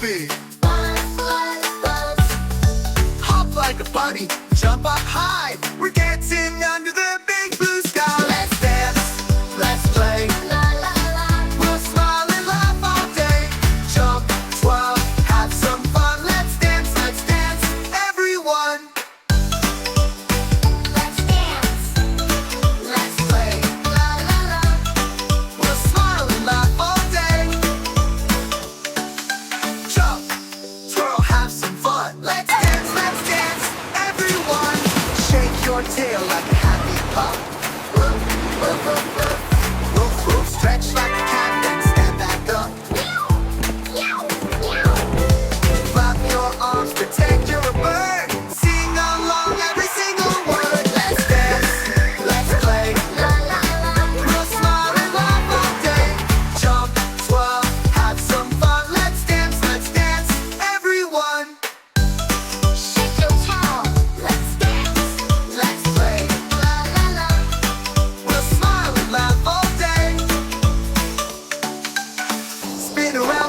happy. Hop like a bunny, jump up high. We're dancing under the big blue sky. Let's dance, let's play. We'll smile and laugh all day. Jump, twirl, have some fun. Let's dance, everyone. Let's dance, let's play. We'll smile and laugh all day. Jump, twirl, have some fun. Let's dance, everyone. Shake your tail like a happy pup. Woof, woof, woof, woof. Woof, woof. Stretch like a cat, then stand back up. Flap your arms, pretend you're a bird. Sing along every single word. Let's dance, let's play. We'll smile and laugh all day. Jump, twirl, have some fun. Let's dance, everyone. Shake your tail, let's dance, Let's play. We'll smile and laugh all day.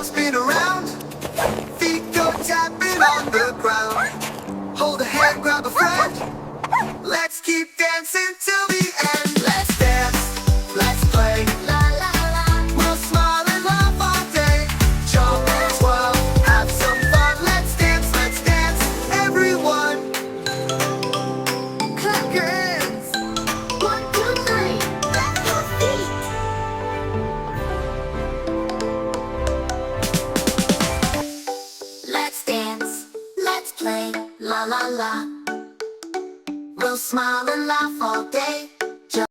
Spin around. Feet go tapping on the ground. Hold a hand, grab a friend. Let's keep dancing till the end. Let's dance, let's play. We'll smile and laugh all day. Jump, twirl, have some fun. Let's dance, everyone. Clap your hands. 1, 2, 3, clap your feet. Let's dance, let's play, la la la. We'll smile and laugh all day.